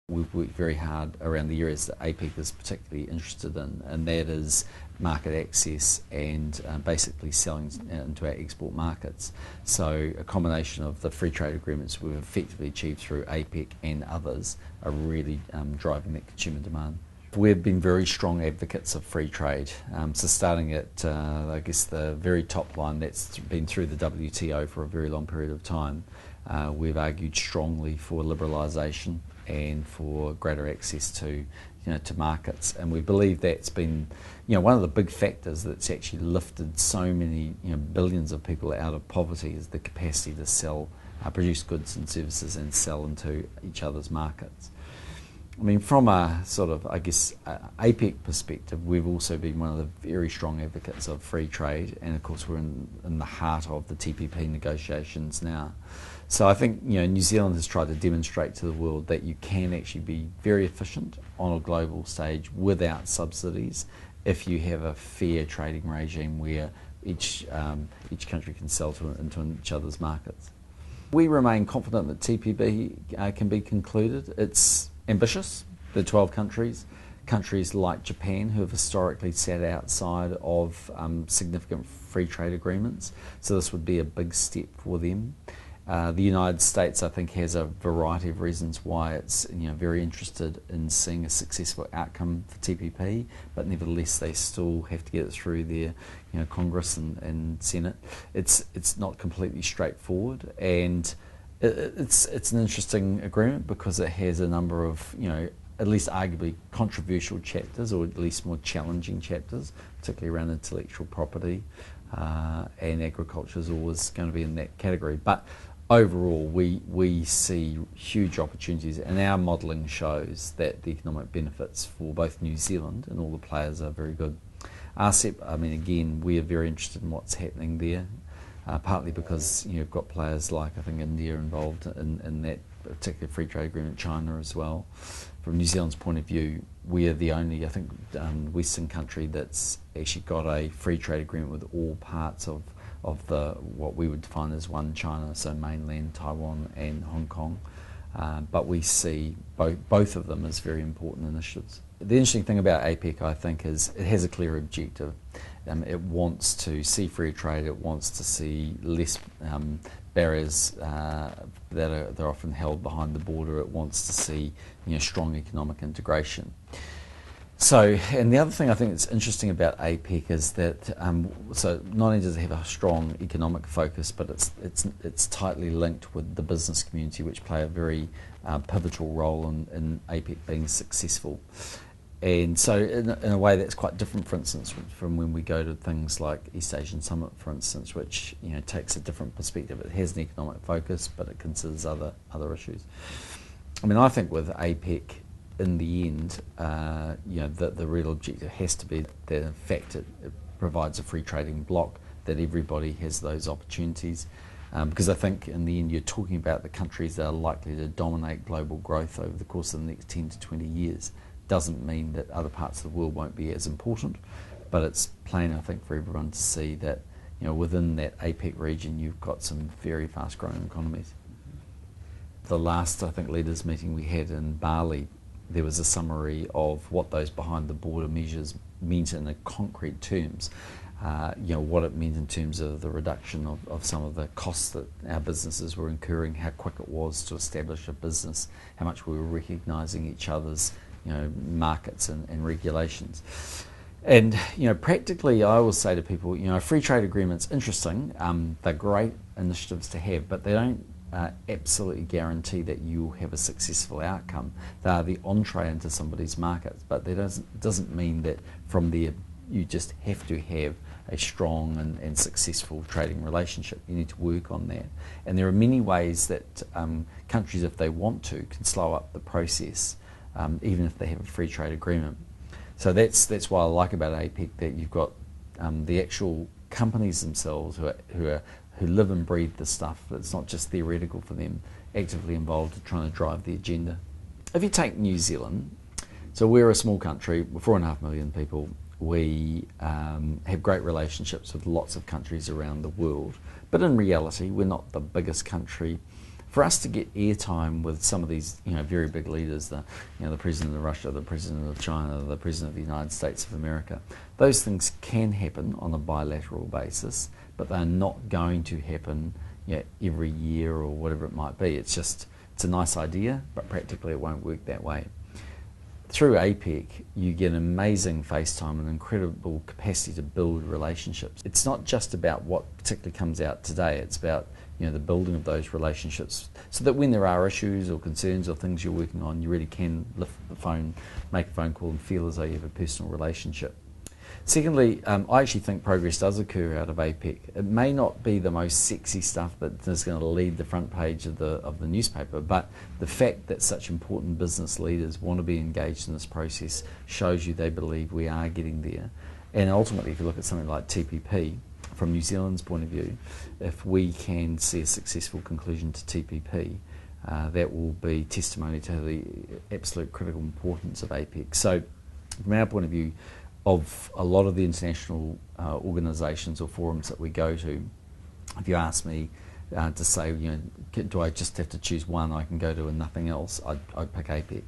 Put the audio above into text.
We've worked very hard around the areas that APEC is particularly interested in, and that is market access and basically selling into our export markets. So a combination of the free trade agreements we've effectively achieved through APEC and others are really driving that consumer demand. We've been very strong advocates of free trade. So starting at, I guess, the very top line, that's been through the WTO for a very long period of time. We've argued strongly for liberalisation and for greater access to, to markets, and we believe that's been, one of the big factors that's actually lifted so many, billions of people out of poverty is the capacity to sell, produce goods and services and sell into each other's markets. I mean, from a sort of, APEC perspective, we've also been one of the very strong advocates of free trade, and of course we're in the heart of the TPP negotiations now. So I think, New Zealand has tried to demonstrate to the world that you can actually be very efficient on a global stage without subsidies if you have a fair trading regime where each country can sell into each other's markets. We remain confident that TPP can be concluded. It's ambitious. There are 12 countries like Japan who have historically sat outside of significant free trade agreements, so this would be a big step for them. The United States, I think, has a variety of reasons why it's very interested in seeing a successful outcome for TPP, but nevertheless they still have to get it through their Congress and Senate. It's not completely straightforward, and it's an interesting agreement because it has a number of at least arguably controversial chapters, or at least more challenging chapters, particularly around intellectual property, and agriculture is always going to be in that category. But overall, we see huge opportunities, and our modelling shows that the economic benefits for both New Zealand and all the players are very good. RCEP, I mean, again, we are very interested in what's happening there, partly because you've got players like, I think, India involved in that particular free trade agreement, China as well. From New Zealand's point of view, we are the only, I think, Western country that's actually got a free trade agreement with all parts of the what we would define as one China, so mainland Taiwan and Hong Kong. But we see both of them as very important initiatives. The interesting thing about APEC, I think, is it has a clear objective. It wants to see free trade, it wants to see less barriers that are often held behind the border, it wants to see strong economic integration. So, and the other thing I think that's interesting about APEC is that so not only does it have a strong economic focus, but it's tightly linked with the business community, which play a very pivotal role in APEC being successful. And so in a way that's quite different, for instance, from when we go to things like East Asian Summit, for instance, which takes a different perspective. It has an economic focus, but it considers other issues. I mean, I think with APEC, in the end, the real objective has to be that in fact it provides a free trading bloc, that everybody has those opportunities. Because I think in the end you're talking about the countries that are likely to dominate global growth over the course of the next 10 to 20 years. Doesn't mean that other parts of the world won't be as important, but it's plain, I think, for everyone to see that within that APEC region you've got some very fast growing economies. The last, I think, leaders meeting we had in Bali, there was a summary of what those behind the border measures meant in concrete terms. What it meant in terms of the reduction of some of the costs that our businesses were incurring, how quick it was to establish a business, how much we were recognising each other's markets and regulations. And practically I always say to people, a free trade agreement's interesting, they're great initiatives to have, but they don't absolutely guarantee that you'll have a successful outcome. They are the entree into somebody's market, but that doesn't mean that from there you just have to have a strong and successful trading relationship. You need to work on that. And there are many ways that countries, if they want to, can slow up the process, even if they have a free trade agreement. So that's what I like about APEC, that you've got the actual companies themselves who live and breathe the stuff. It's not just theoretical for them, actively involved in trying to drive the agenda. If you take New Zealand, So we're a small country, we're 4.5 million people. We have great relationships with lots of countries around the world, but in reality, we're not the biggest country. For us to get airtime with some of these, very big leaders, the president of Russia, the president of China, the president of the United States of America, those things can happen on a bilateral basis, but they're not going to happen, every year or whatever it might be. It's a nice idea, but practically it won't work that way. Through APEC, you get amazing face time and incredible capacity to build relationships. It's not just about what particularly comes out today, it's about the building of those relationships so that when there are issues or concerns or things you're working on, you really can lift the phone, make a phone call and feel as though you have a personal relationship. Secondly, I actually think progress does occur out of APEC. It may not be the most sexy stuff that is going to lead the front page of the newspaper, but the fact that such important business leaders want to be engaged in this process shows you they believe we are getting there. And ultimately, if you look at something like TPP, from New Zealand's point of view, if we can see a successful conclusion to TPP, that will be testimony to the absolute critical importance of APEC. So, from our point of view, of a lot of the international organisations or forums that we go to, if you ask me to say, do I just have to choose one I can go to and nothing else, I'd pick APEC.